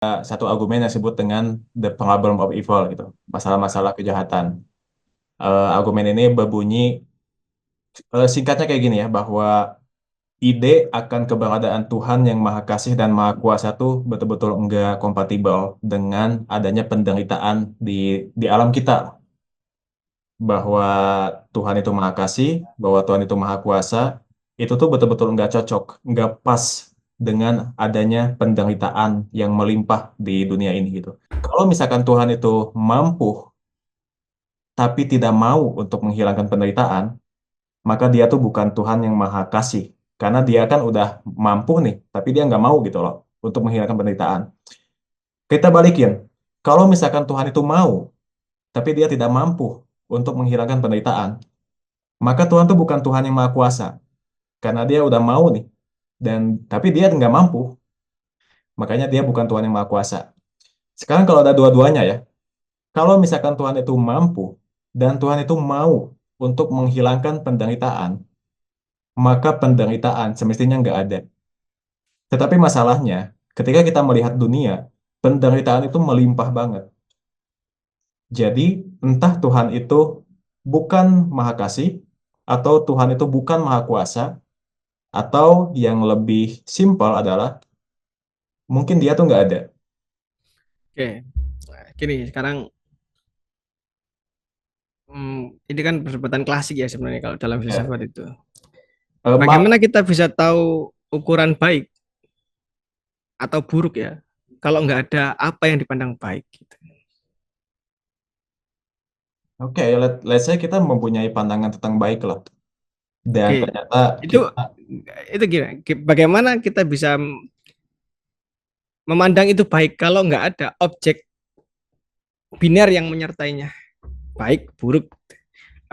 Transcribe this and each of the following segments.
satu argumen yang disebut dengan the problem of evil gitu, masalah-masalah kejahatan. Argumen ini berbunyi singkatnya kayak gini ya, bahwa ide akan keberadaan Tuhan yang Maha Kasih dan Maha Kuasa itu betul-betul enggak kompatibel dengan adanya penderitaan di alam kita. Bahwa Tuhan itu Maha Kasih, bahwa Tuhan itu Maha Kuasa, itu tuh betul-betul enggak cocok, enggak pas dengan adanya penderitaan yang melimpah di dunia ini gitu. Kalau misalkan Tuhan itu mampu tapi tidak mau untuk menghilangkan penderitaan, maka dia tuh bukan Tuhan yang Maha Kasih. Karena dia kan udah mampu nih, tapi dia nggak mau gitu loh untuk menghilangkan penderitaan. Kita balikin, kalau misalkan Tuhan itu mau, tapi dia tidak mampu untuk menghilangkan penderitaan, maka Tuhan tuh bukan Tuhan yang Maha Kuasa. Karena dia udah mau nih, dan tapi dia nggak mampu, makanya dia bukan Tuhan yang Maha Kuasa. Sekarang kalau ada dua-duanya ya, kalau misalkan Tuhan itu mampu, dan Tuhan itu mau untuk menghilangkan penderitaan, maka penderitaan semestinya nggak ada. Tetapi masalahnya, ketika kita melihat dunia, penderitaan itu melimpah banget. Jadi, entah Tuhan itu bukan Maha Kasih, atau Tuhan itu bukan Maha Kuasa, atau yang lebih simpel adalah mungkin dia tuh nggak ada. Oke, gini sekarang ini kan perdebatan klasik ya sebenarnya kalau dalam Ya. filsafat itu. Maaf, Bagaimana kita bisa tahu ukuran baik atau buruk ya kalau nggak ada apa yang dipandang baik gitu. oke, let's say kita mempunyai pandangan tentang baik lah. Dan Oke, ternyata itu kita, gimana? Bagaimana kita bisa memandang itu baik kalau nggak ada objek biner yang menyertainya, baik buruk.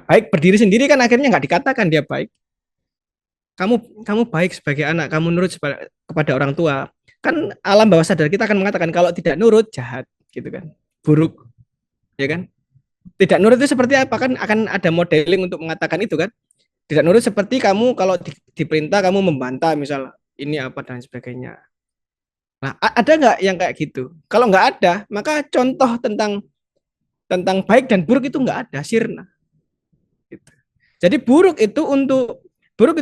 Baik berdiri sendiri kan akhirnya nggak dikatakan dia baik. Kamu baik sebagai anak, kamu nurut kepada orang tua. Kan alam bawah sadar kita akan mengatakan kalau tidak nurut jahat gitu kan. Buruk, ya kan? Tidak nurut itu seperti apa kan akan ada modeling untuk mengatakan itu kan. Tidak nurut seperti kamu kalau diperintah kamu membantah misal ini apa dan sebagainya. Nah, ada nggak yang kayak gitu? Kalau nggak ada, maka contoh tentang baik dan buruk itu nggak ada, sirna. Gitu. Jadi buruk itu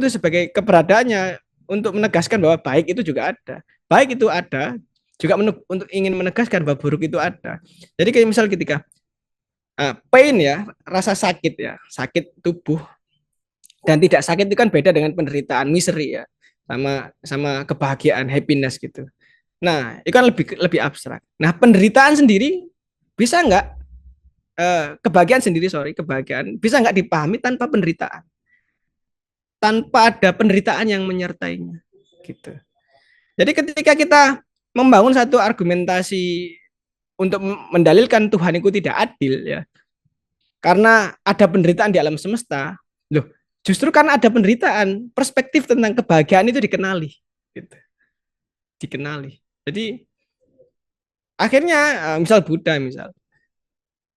sebagai keberadaannya untuk menegaskan bahwa baik itu juga ada. Baik itu ada juga untuk ingin menegaskan bahwa buruk itu ada. Jadi kayak misal ketika pain ya, rasa sakit ya, sakit tubuh dan tidak sakit itu kan beda dengan penderitaan misery ya, sama sama kebahagiaan happiness gitu. Nah, itu kan lebih lebih abstrak. Nah, penderitaan sendiri bisa nggak kebahagiaan sendiri kebahagiaan bisa nggak dipahami tanpa penderitaan, tanpa ada penderitaan yang menyertainya gitu. Jadi ketika kita membangun satu argumentasi untuk mendalilkan Tuhan itu tidak adil ya, karena ada penderitaan di alam semesta, loh justru karena ada penderitaan, perspektif tentang kebahagiaan itu dikenali, gitu. Dikenali. Jadi akhirnya misal Buddha misal,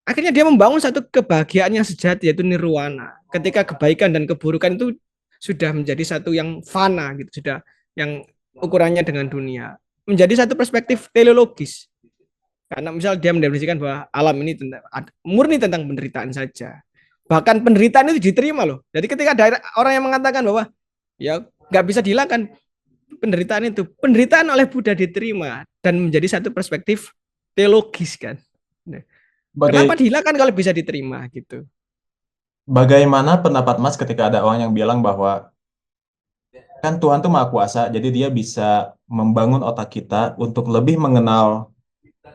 akhirnya dia membangun satu kebahagiaan yang sejati yaitu nirwana. Ketika kebaikan dan keburukan itu sudah menjadi satu yang fana gitu, sudah yang ukurannya dengan dunia. Menjadi satu perspektif teleologis. Karena misal dia mendefinisikan bahwa alam ini murni tentang penderitaan saja. Bahkan penderitaan itu diterima loh. Jadi ketika ada orang yang mengatakan bahwa ya nggak bisa dihilangkan penderitaan itu, penderitaan oleh Buddha diterima dan menjadi satu perspektif teologis kan. Kenapa bagai, dihilangkan kalau bisa diterima gitu? bagaimana pendapat Mas ketika ada orang yang bilang bahwa kan Tuhan tuh Maha Kuasa, jadi dia bisa membangun otak kita untuk lebih mengenal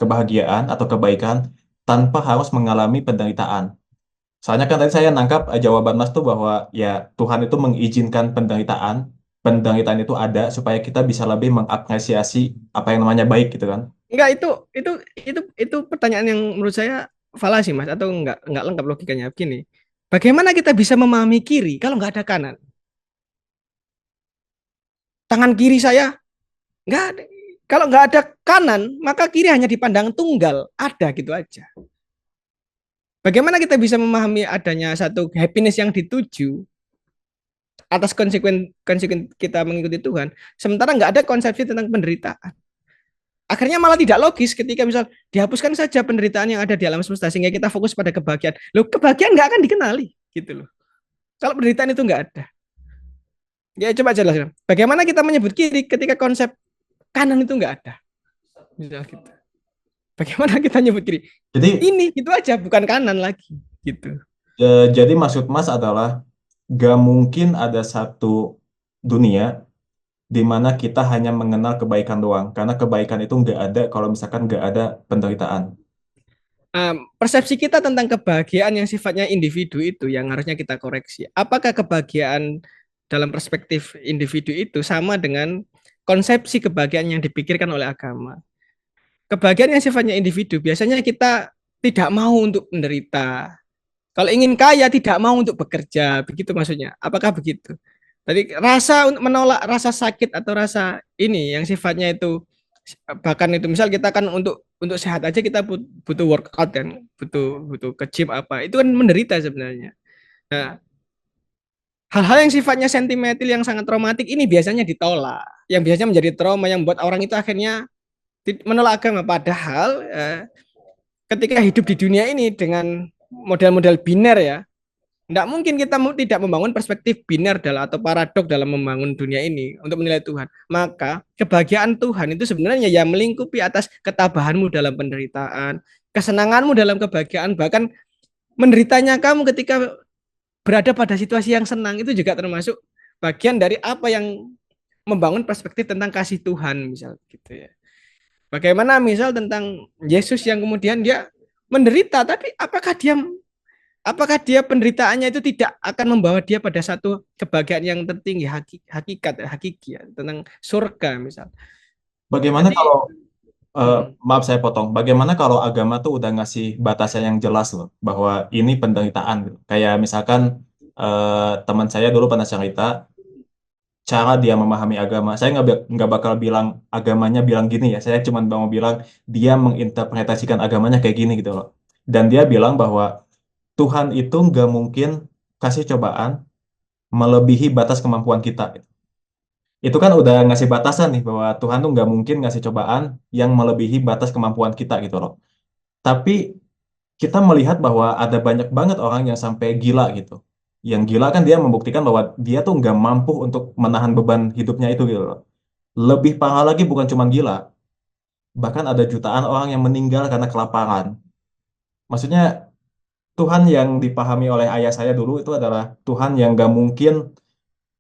kebahagiaan atau kebaikan tanpa harus mengalami penderitaan. Soalnya kan tadi saya nangkap jawaban Mas tuh bahwa ya Tuhan itu mengizinkan penderitaan, penderitaan itu ada supaya kita bisa lebih mengapresiasi apa yang namanya baik gitu kan. Enggak itu pertanyaan yang menurut saya falasi Mas atau enggak lengkap logikanya begini. Bagaimana kita bisa memahami kiri kalau nggak ada kanan? Tangan kiri saya nggak ada. Kalau nggak ada kanan, maka kiri hanya dipandang tunggal, ada gitu aja. Bagaimana kita bisa memahami adanya satu happiness yang dituju atas konsekuen konsekuen kita mengikuti Tuhan, sementara nggak ada konsepsi tentang penderitaan. Akhirnya malah tidak logis ketika misal dihapuskan saja penderitaan yang ada di alam semesta sehingga kita fokus pada kebahagiaan. Loh, kebahagiaan nggak akan dikenali gitu loh. Kalau penderitaan itu nggak ada. Ya coba jelaskan. Bagaimana kita menyebut kiri ketika konsep kanan itu nggak ada. Misal gitu. Bagaimana kita nyebut kiri? Jadi Ini itu aja bukan kanan lagi gitu. jadi maksud Mas adalah gak mungkin ada satu dunia di mana kita hanya mengenal kebaikan doang, karena kebaikan itu nggak ada kalau misalkan nggak ada penderitaan. Persepsi kita tentang kebahagiaan yang sifatnya individu itu yang harusnya kita koreksi. Apakah kebahagiaan dalam perspektif individu itu sama dengan konsepsi kebahagiaan yang dipikirkan oleh agama? Kebahagiaan yang sifatnya individu biasanya kita tidak mau untuk menderita. Kalau ingin kaya tidak mau untuk bekerja, begitu maksudnya. Apakah begitu? Tadi rasa untuk menolak rasa sakit atau rasa ini yang sifatnya itu bahkan itu misal kita kan untuk sehat aja kita butuh workout kan, butuh butuh ke gym apa. Itu kan menderita sebenarnya. Nah, hal-hal yang sifatnya sentimental yang sangat traumatik ini biasanya ditolak. Yang biasanya menjadi trauma yang membuat orang itu akhirnya menolak agama padahal ketika hidup di dunia ini dengan model-model biner ya, tidak mungkin kita tidak membangun perspektif biner atau paradok dalam membangun dunia ini untuk menilai Tuhan. Maka kebahagiaan Tuhan itu sebenarnya yang melingkupi atas ketabahanmu dalam penderitaan, kesenanganmu dalam kebahagiaan, bahkan menderitanya kamu ketika berada pada situasi yang senang itu juga termasuk bagian dari apa yang membangun perspektif tentang kasih Tuhan misal gitu ya. Bagaimana misal tentang Yesus yang kemudian dia menderita, tapi apakah dia penderitaannya itu tidak akan membawa dia pada satu kebahagiaan yang tertinggi, hakikat, hakiki ya, tentang surga misal. Bagaimana Jadi, kalau mm, maaf saya potong, bagaimana kalau agama tuh udah ngasih batasan yang jelas loh bahwa ini penderitaan gitu. Kayak misalkan teman saya dulu pernah cerita cara dia memahami agama. Saya nggak bakal bilang agamanya bilang gini ya. Saya cuma mau bilang dia menginterpretasikan agamanya kayak gini gitu loh. Dan dia bilang bahwa Tuhan itu nggak mungkin kasih cobaan melebihi batas kemampuan kita. Itu kan udah ngasih batasan nih bahwa Tuhan tuh nggak mungkin ngasih cobaan yang melebihi batas kemampuan kita gitu loh. Tapi kita melihat bahwa ada banyak banget orang yang sampai gila gitu. Yang gila kan dia membuktikan bahwa dia tuh nggak mampu untuk menahan beban hidupnya itu gitu loh. Lebih parah lagi bukan cuma gila, bahkan ada jutaan orang yang meninggal karena kelaparan. Maksudnya Tuhan yang dipahami oleh ayah saya dulu itu adalah Tuhan yang nggak mungkin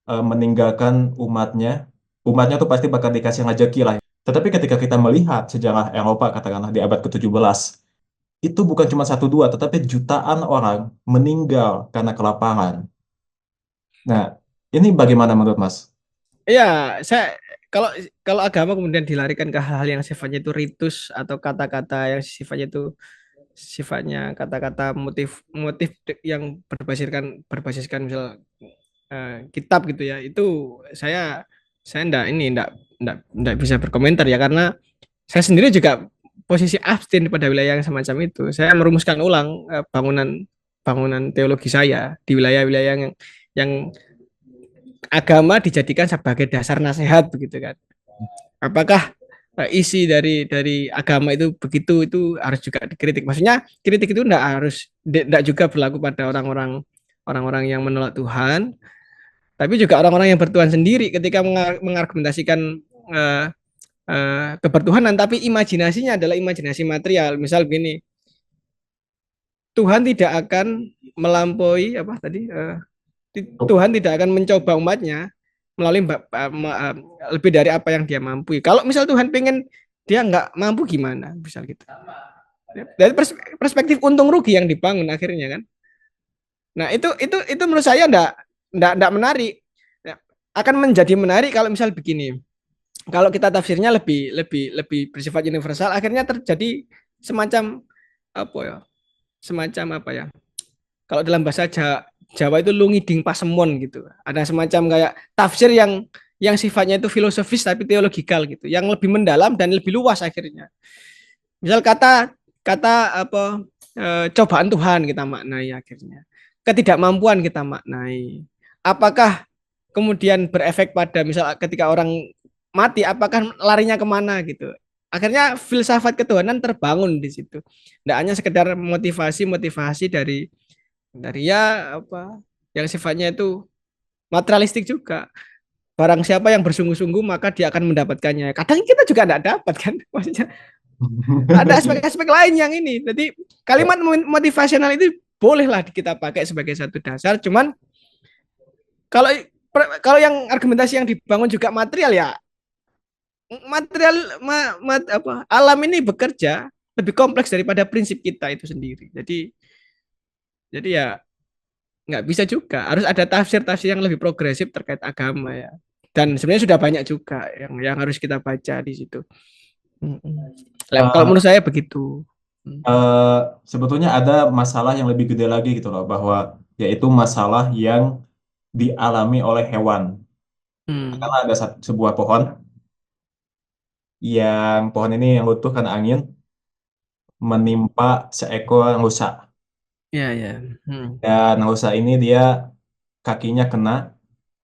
meninggalkan umatnya. Umatnya tuh pasti bakal dikasih rezeki lah. Tetapi ketika kita melihat sejarah Eropa katakanlah di abad ke-17, itu bukan cuma satu dua, tetapi jutaan orang meninggal karena kelaparan. Nah, ini bagaimana menurut Mas? ya saya kalau kalau agama kemudian dilarikan ke hal-hal yang sifatnya itu ritus atau kata-kata yang sifatnya kata-kata motif yang berbasiskan misal kitab gitu ya itu saya ndak bisa berkomentar ya karena saya sendiri juga posisi abstain pada wilayah yang semacam itu. Saya merumuskan ulang bangunan bangunan teologi saya di wilayah-wilayah yang agama dijadikan sebagai dasar nasihat begitu kan. Apakah isi dari agama itu begitu itu harus juga dikritik. Maksudnya kritik itu tidak juga berlaku pada orang-orang yang menolak Tuhan, tapi juga orang-orang yang bertuhan sendiri ketika mengargumentasikan uh, kebertuhanan, tapi imajinasinya adalah imajinasi material. Misal begini, Tuhan tidak akan melampaui apa tadi? Tuhan tidak akan mencoba umatnya melalui lebih dari apa yang dia mampu. Kalau misal Tuhan pengen dia nggak mampu gimana? Misal gitu. Dari perspektif untung rugi yang dibangun akhirnya kan. Nah itu menurut saya enggak menarik. Ya, akan menjadi menarik kalau misal begini. Kalau kita tafsirnya lebih bersifat universal, akhirnya terjadi semacam apa ya? Semacam apa ya? Kalau dalam bahasa Jawa itu lungiding pasemon gitu. Ada semacam kayak tafsir yang sifatnya itu filosofis tapi teologikal gitu, yang lebih mendalam dan lebih luas akhirnya. Misal kata kata apa cobaan Tuhan kita maknai akhirnya. Ketidakmampuan kita maknai. Apakah kemudian berefek pada misal ketika orang mati apakah larinya kemana gitu. akhirnya filsafat ketuhanan terbangun di situ. Tidak hanya sekedar motivasi ya apa yang sifatnya itu materialistik juga. Barang siapa yang bersungguh-sungguh maka dia akan mendapatkannya. Kadang kita juga tidak dapat kan, maksudnya ada aspek-aspek lain yang ini. Jadi kalimat motivasional itu bolehlah kita pakai sebagai satu dasar. Cuman kalau kalau yang argumentasi yang dibangun juga material ya material apa alam ini bekerja lebih kompleks daripada prinsip kita itu sendiri. Jadi ya nggak bisa juga harus ada tafsir-tafsir yang lebih progresif terkait agama ya. Dan sebenarnya sudah banyak juga yang harus kita baca di situ. Kalau Eh, menurut saya begitu. eh, Sebetulnya ada masalah yang lebih gede lagi gitu loh, bahwa yaitu masalah yang dialami oleh hewan. Karena Hmm. ada sebuah pohon yang pohon ini yang runtuh karena angin menimpa seekor rusa. Ya, ya. Hmm. Dan rusa ini dia kakinya kena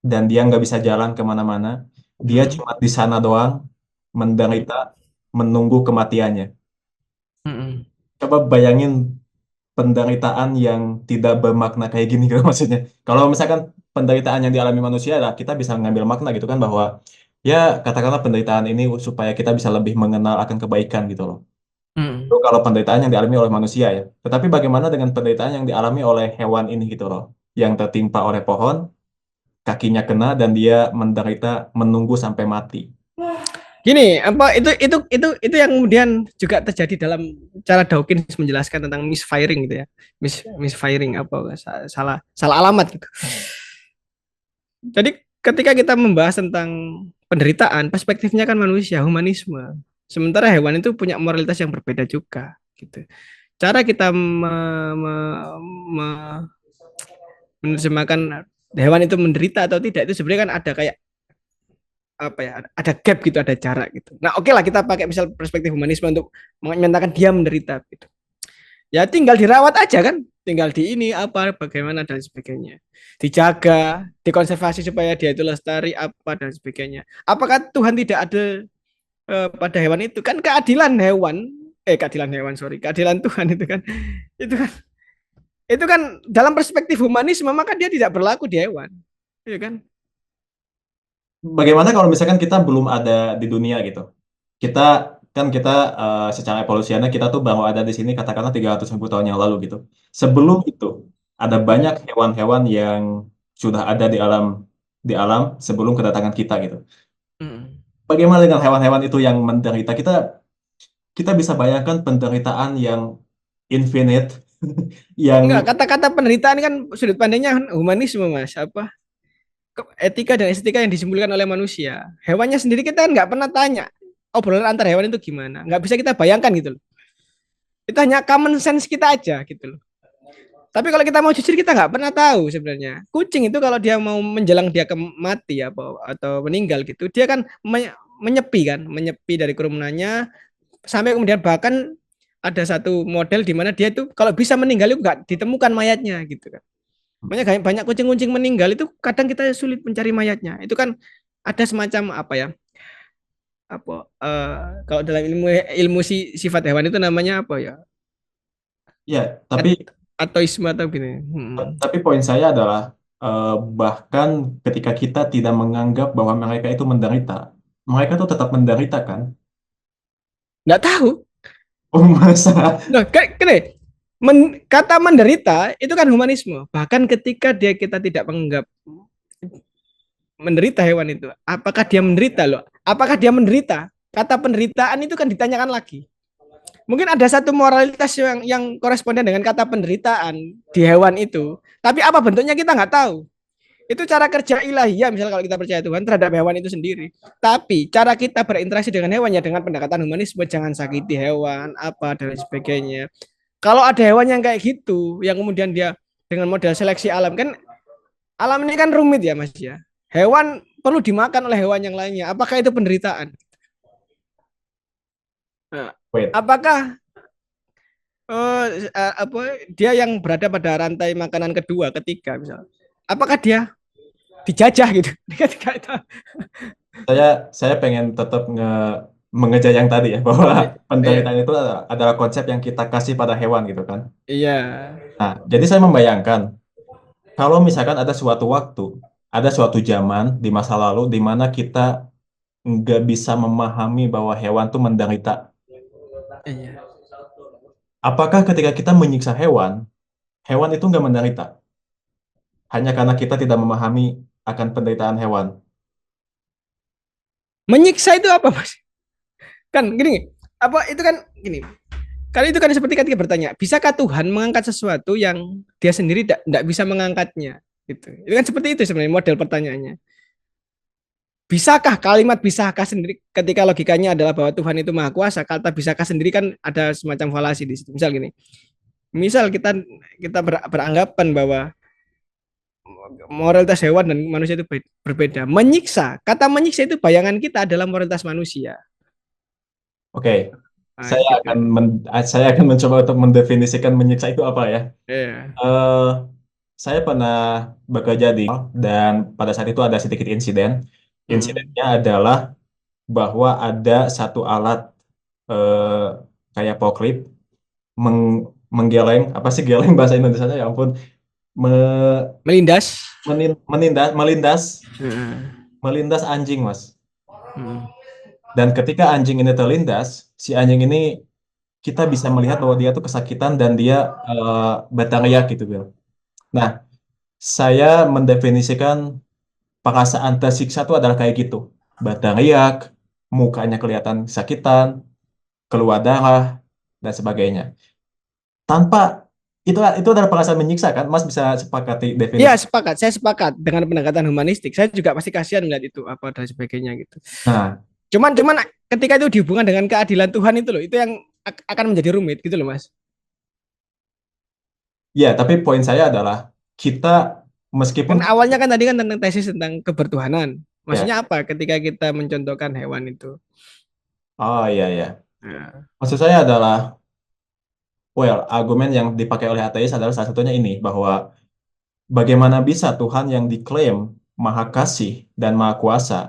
dan dia nggak bisa jalan kemana-mana. Dia Hmm. cuma di sana doang menderita menunggu kematiannya. Hmm. Coba bayangin penderitaan yang tidak bermakna kayak gini gitu maksudnya. Kalau misalkan penderitaan yang dialami manusia lah kita bisa ngambil makna gitu kan bahwa ya katakanlah penderitaan ini supaya kita bisa lebih mengenal akan kebaikan gitu loh. Itu Hmm. kalau penderitaan yang dialami oleh manusia ya. Tetapi bagaimana dengan penderitaan yang dialami oleh hewan ini gitu loh, yang tertimpa oleh pohon, kakinya kena dan dia menderita menunggu sampai mati. Gini, apa itu yang kemudian juga terjadi dalam cara Dawkins menjelaskan tentang misfiring gitu ya. Misfiring apa salah salah alamat gitu. Jadi ketika kita membahas tentang penderitaan, perspektifnya kan manusia, humanisme. Sementara hewan itu punya moralitas yang berbeda juga gitu. Cara kita me- menerjemahkan hewan itu menderita atau tidak itu sebenarnya kan ada kayak apa ya ada gap gitu ada jarak gitu. Nah oke lah kita pakai misal perspektif humanisme untuk menyatakan dia menderita gitu. Ya tinggal dirawat aja kan, tinggal di ini apa bagaimana dan sebagainya, dijaga, dikonservasi supaya dia itu lestari apa dan sebagainya. Apakah Tuhan tidak ada pada hewan itu kan keadilan hewan sorry keadilan Tuhan itu kan itu kan dalam perspektif humanisme maka dia tidak berlaku di hewan, ya kan? Bagaimana kalau misalkan kita belum ada di dunia gitu? Kita kita secara evolusinya kita tuh baru ada di sini katakanlah 300.000 tahun yang lalu gitu. Sebelum itu ada banyak hewan-hewan yang sudah ada di alam sebelum kedatangan kita gitu. Hmm. Bagaimana dengan hewan-hewan itu yang menderita? Kita kita bisa bayangkan penderitaan yang infinite, yang Enggak, kata-kata penderitaan kan sudut pandangnya kan humanisme mas apa etika dan estetika yang disimpulkan oleh manusia. Hewannya sendiri kita kan nggak pernah tanya obrolan antar hewan itu gimana. Nggak bisa kita bayangkan gitu loh. Itu hanya common sense kita aja gitu loh. Tapi kalau kita mau jujur kita nggak pernah tahu sebenarnya. Kucing itu kalau dia mau menjelang dia ke mati apa atau meninggal gitu, dia kan menyepi dari kerumunannya sampai kemudian bahkan ada satu model di mana dia itu kalau bisa meninggal itu nggak ditemukan mayatnya gitu kan. Makanya banyak kucing-kucing meninggal itu kadang kita sulit mencari mayatnya. Itu kan ada semacam apa ya? Apa kalau dalam ilmu sifat hewan itu namanya apa ya? ya, tapi Atoisme atau gini. Hmm. tapi poin saya adalah bahkan ketika kita tidak menganggap bahwa mereka itu menderita, mereka tuh tetap menderita kan? Nggak tahu. Oh masa? Nah, kayak gini, kata menderita itu kan humanisme. Bahkan ketika kita tidak menganggap menderita hewan itu, apakah dia menderita loh? Apakah dia menderita? Kata penderitaan itu kan ditanyakan lagi. Mungkin ada satu moralitas yang koresponden dengan kata penderitaan di hewan itu. Tapi apa bentuknya kita nggak tahu. Itu cara kerja ilahiyah misalnya kalau kita percaya Tuhan terhadap hewan itu sendiri. Tapi cara kita berinteraksi dengan hewan ya dengan pendekatan humanisme, jangan sakiti hewan, apa dan sebagainya. Kalau ada hewan yang kayak gitu, yang kemudian dia dengan model seleksi alam kan alam ini kan rumit ya Mas ya. Hewan perlu dimakan oleh hewan yang lainnya. Apakah itu penderitaan? Nah, Wait, apakah apa dia yang berada pada rantai makanan kedua, ketiga misalnya. Apakah dia dijajah gitu? saya saya pengen tetap mengejar yang tadi ya, bahwa Iya, penderitaan itu adalah konsep yang kita kasih pada hewan gitu kan. iya, Nah, jadi saya membayangkan kalau misalkan ada suatu waktu, ada suatu zaman di masa lalu di mana kita nggak bisa memahami bahwa hewan tuh menderita. iya. Apakah ketika kita menyiksa hewan, hewan itu nggak menderita? Hanya karena kita tidak memahami akan penderitaan hewan. Menyiksa itu apa, Mas? Kan gini, apa itu kan gini. Kali itu kan seperti ketika bertanya, bisakah Tuhan mengangkat sesuatu yang dia sendiri tidak bisa mengangkatnya? Gitu. Itu kan seperti itu sebenarnya model pertanyaannya. Bisakah kalimat bisakah sendiri ketika logikanya adalah bahwa Tuhan itu maha kuasa, kata bisakah sendiri kan ada semacam falasi di situ. Misal gini, misal kita kita beranggapan bahwa moralitas hewan dan manusia itu berbeda. Menyiksa, kata menyiksa itu bayangan kita adalah moralitas manusia. Oke, Nah, gitu. saya akan mencoba untuk mendefinisikan menyiksa itu apa ya. Iya. Eh, saya pernah bekerja di dan pada saat itu ada sedikit insiden. Hmm. Insidennya adalah bahwa ada satu alat eh, kayak forklift menggeleng apa sih geleng bahasa Indonesia ya ampun me- Melindas. melindas Hmm. melindas anjing mas. Hmm. Dan ketika anjing ini terlindas, si anjing ini kita bisa melihat bahwa dia tuh kesakitan dan dia berteriak gitu, Bel. Nah, saya mendefinisikan perasaan tersiksa itu adalah kayak gitu. Berteriak, mukanya kelihatan kesakitan, keluar darah, dan sebagainya. Tanpa itu adalah perasaan menyiksa kan? Mas bisa sepakati Ya definisi. sepakat, saya sepakat dengan pendekatan humanistik. Saya juga pasti kasihan melihat itu apa dan sebagainya gitu. Nah, Cuman ketika itu dihubungkan dengan keadilan Tuhan itu loh, itu yang akan menjadi rumit gitu loh Mas. ya, tapi poin saya adalah kita meskipun Kan awalnya kan tadi kan tentang tesis tentang kebertuhanan. ya, Maksudnya apa ketika kita mencontohkan hewan itu? oh iya ya. Nah, Maksud saya adalah, well, argumen yang dipakai oleh ateis adalah salah satunya ini bahwa bagaimana bisa Tuhan yang diklaim Maha Kasih dan Maha Kuasa,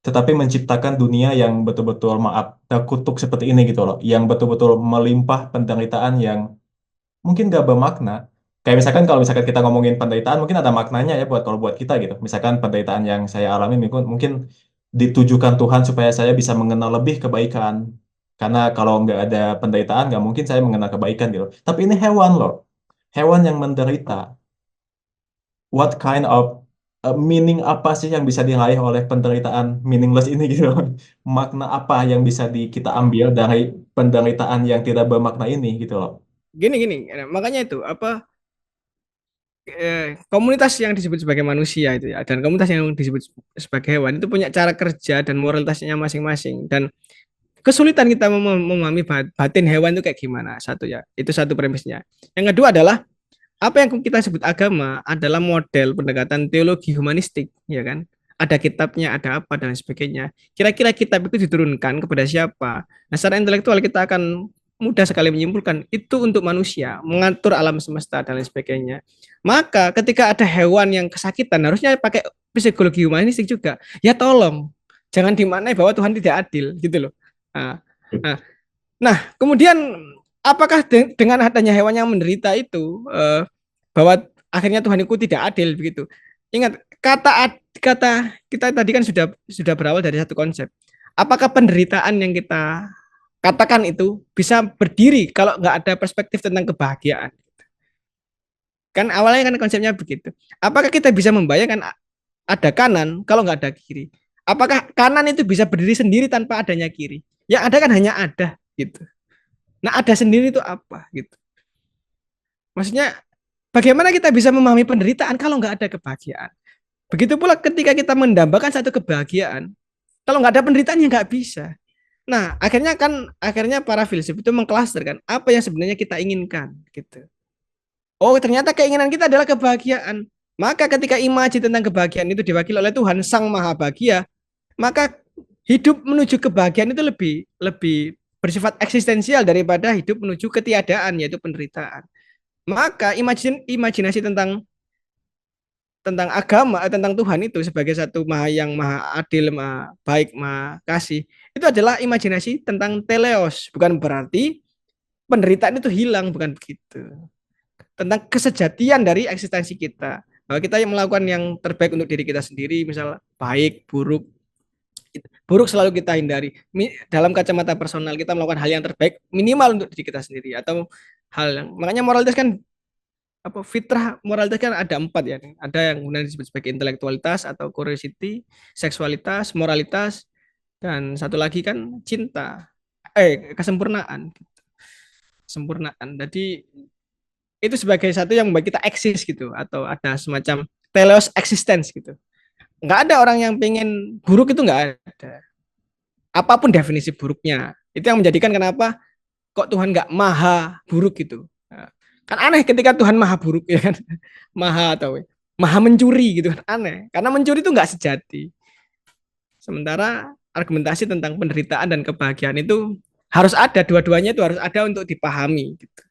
tetapi menciptakan dunia yang betul-betul maaf terkutuk seperti ini gitu loh, yang betul-betul melimpah penderitaan yang mungkin gak bermakna. Kayak misalkan kalau misalkan kita ngomongin penderitaan, mungkin ada maknanya ya buat kalau buat kita gitu. Misalkan penderitaan yang saya alami mungkin ditujukan Tuhan supaya saya bisa mengenal lebih kebaikan. Karena kalau nggak ada penderitaan, nggak mungkin saya mengenal kebaikan gitu. Tapi ini hewan loh, hewan yang menderita. What kind of meaning apa sih yang bisa diraih oleh penderitaan meaningless ini gitu? Makna apa yang bisa kita ambil dari penderitaan yang tidak bermakna ini gitu loh. gini, makanya itu apa komunitas yang disebut sebagai manusia itu ya dan komunitas yang disebut sebagai hewan itu punya cara kerja dan moralitasnya masing-masing dan kesulitan kita memahami batin hewan itu kayak gimana satu ya itu satu premisnya yang kedua adalah apa yang kita sebut agama adalah model pendekatan teologi humanistik ya kan ada kitabnya ada apa dan sebagainya kira-kira kitab itu diturunkan kepada siapa nah secara intelektual kita akan mudah sekali menyimpulkan itu untuk manusia mengatur alam semesta dan lain sebagainya maka ketika ada hewan yang kesakitan harusnya pakai psikologi humanistik juga ya tolong jangan dimaknai bahwa Tuhan tidak adil gitu loh nah, nah, nah kemudian apakah dengan adanya hewan yang menderita itu bahwa akhirnya Tuhan itu tidak adil begitu. Ingat kata kita tadi kan sudah berawal dari satu konsep. Apakah penderitaan yang kita katakan itu bisa berdiri kalau nggak ada perspektif tentang kebahagiaan? Kan awalnya kan konsepnya begitu. Apakah kita bisa membayangkan ada kanan kalau nggak ada kiri? Apakah kanan itu bisa berdiri sendiri tanpa adanya kiri? Yang ada kan hanya ada gitu. Nah ada sendiri itu apa gitu? Maksudnya bagaimana kita bisa memahami penderitaan kalau nggak ada kebahagiaan? Begitu pula ketika kita mendambakan satu kebahagiaan, kalau nggak ada penderitaan ya nggak bisa. Nah, akhirnya para filsuf itu mengklasterkan apa yang sebenarnya kita inginkan gitu. Oh, ternyata keinginan kita adalah kebahagiaan. Maka ketika imaji tentang kebahagiaan itu diwakili oleh Tuhan Sang Maha Bahagia, maka hidup menuju kebahagiaan itu lebih lebih bersifat eksistensial daripada hidup menuju ketiadaan yaitu penderitaan. Maka imajinasi tentang agama, tentang Tuhan itu sebagai satu maha yang maha adil, maha baik, maha kasih, itu adalah imajinasi tentang teleos. Bukan berarti penderitaan itu hilang, bukan begitu. Tentang kesejatian dari eksistensi kita. Bahwa kita yang melakukan yang terbaik untuk diri kita sendiri, misal baik, buruk. Buruk selalu kita hindari. Dalam kacamata personal kita melakukan hal yang terbaik minimal untuk diri kita sendiri atau hal yang makanya moralitas kan apa fitrah moralitas kan ada 4 ya. Ada yang kemudian disebut sebagai intelektualitas atau curiosity, seksualitas, moralitas, dan satu lagi kan cinta, kesempurnaan, kesempurnaan. Jadi itu sebagai satu yang membuat kita eksis gitu atau ada semacam teleos existence gitu. Nggak ada orang yang pengen buruk itu nggak ada. Apapun definisi buruknya. Itu yang menjadikan kenapa kok Tuhan nggak maha buruk gitu. Nah, kan aneh ketika Tuhan maha buruk ya kan. Maha atau maha mencuri gitu kan aneh. Karena mencuri itu nggak sejati. Sementara argumentasi tentang penderitaan dan kebahagiaan itu harus ada, dua-duanya itu harus ada untuk dipahami gitu.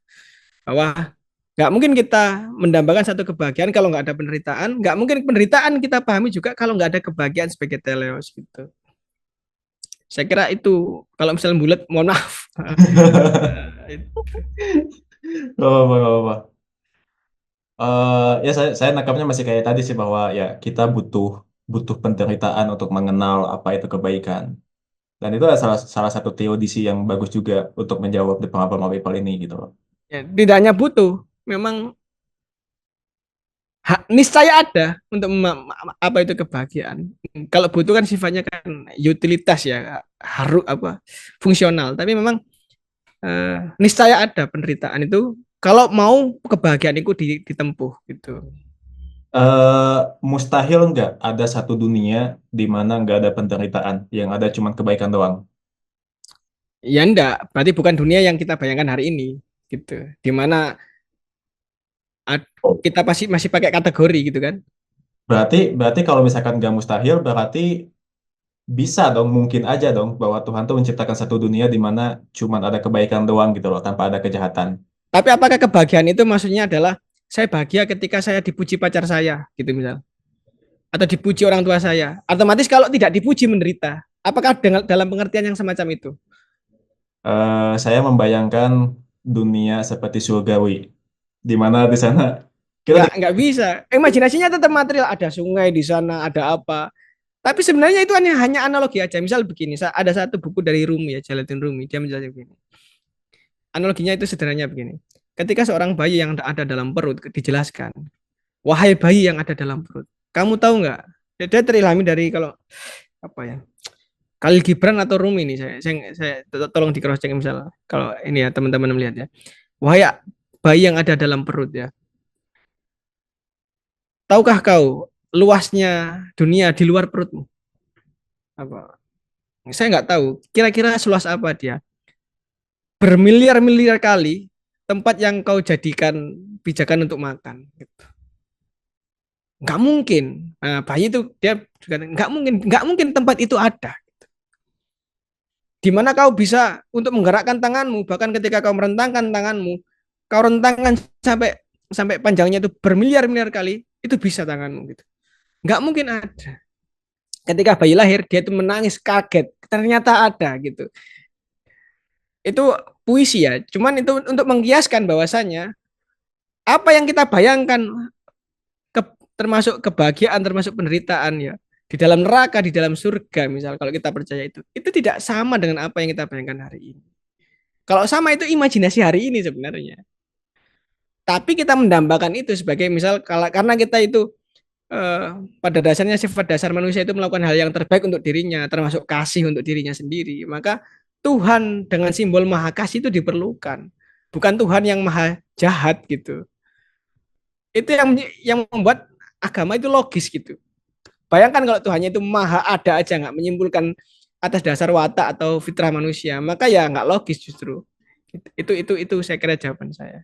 Bahwa nggak mungkin kita mendambakan satu kebahagiaan kalau nggak ada penderitaan. Nggak mungkin penderitaan kita pahami juga kalau nggak ada kebahagiaan sebagai teleos gitu. Saya kira itu kalau misalnya bulat, mohon maaf. Gak apa-apa, gak apa-apa. Ya saya nangkapnya masih kayak tadi sih bahwa ya kita butuh butuh penderitaan untuk mengenal apa itu kebaikan. Dan itu adalah salah satu teodisi yang bagus juga untuk menjawab the problem of people ini gitu loh. Ya, tidak hanya butuh, memang niscaya ada untuk apa itu kebahagiaan. Kalau butuh kan sifatnya kan utilitas ya, harus apa fungsional. Tapi memang niscaya ada penderitaan itu kalau mau kebahagiaan itu ditempuh gitu. eh Mustahil nggak ada satu dunia di mana nggak ada penderitaan, yang ada cuma kebaikan doang. Ya enggak, berarti bukan dunia yang kita bayangkan hari ini gitu. Di mana kita pasti masih pakai kategori gitu kan. Berarti berarti kalau misalkan nggak mustahil, berarti bisa dong, mungkin aja dong bahwa Tuhan tuh menciptakan satu dunia di mana cuma ada kebaikan doang gitu loh, tanpa ada kejahatan. Tapi apakah kebahagiaan itu maksudnya adalah saya bahagia ketika saya dipuji pacar saya gitu misal atau dipuji orang tua saya. Otomatis kalau tidak dipuji menderita. Apakah dengan dalam pengertian yang semacam itu? Saya membayangkan dunia seperti surgawi, di mana di sana kita Nggak bisa. Imajinasinya tetap material. Ada sungai di sana, ada apa. Tapi sebenarnya itu hanya analogi aja. Misal begini, ada satu buku dari Rumi ya, Jalaluddin Rumi. Dia menjelaskan begini. Analoginya itu sederhananya begini. Ketika seorang bayi yang ada dalam perut dijelaskan, wahai bayi yang ada dalam perut, kamu tahu nggak? Dia terilhami dari kalau apa ya? Khalil Gibran atau Rumi ini saya tolong di cross check misalnya kalau ini ya teman-teman melihat ya. Wahai bayi yang ada dalam perut ya. Tahukah kau luasnya dunia di luar perutmu? Apa? Saya nggak tahu. Kira-kira seluas apa dia? Bermiliar-miliar kali tempat yang kau jadikan pijakan untuk makan. Gitu. Nggak mungkin. Nah, bayi itu dia juga nggak mungkin tempat itu ada. Di mana kau bisa untuk menggerakkan tanganmu, bahkan ketika kau merentangkan tanganmu, kau rentangkan sampai sampai panjangnya itu bermiliar-miliar kali, itu bisa tanganmu gitu. Nggak mungkin ada. Ketika bayi lahir, dia itu menangis kaget, ternyata ada gitu. Itu puisi ya, cuman itu untuk mengkiaskan bahwasannya apa yang kita bayangkan ke, termasuk kebahagiaan, termasuk penderitaan ya, di dalam neraka, di dalam surga misal kalau kita percaya itu tidak sama dengan apa yang kita bayangkan hari ini. Kalau sama itu imajinasi hari ini sebenarnya. Tapi kita mendambakan itu sebagai misal karena kita itu eh, pada dasarnya sifat dasar manusia itu melakukan hal yang terbaik untuk dirinya, termasuk kasih untuk dirinya sendiri. Maka Tuhan dengan simbol maha kasih itu diperlukan. Bukan Tuhan yang maha jahat gitu. Itu yang membuat agama itu logis gitu. Bayangkan kalau Tuhannya itu maha ada aja nggak menyimpulkan atas dasar watak atau fitrah manusia, maka ya nggak logis justru. Itu saya kira jawaban saya.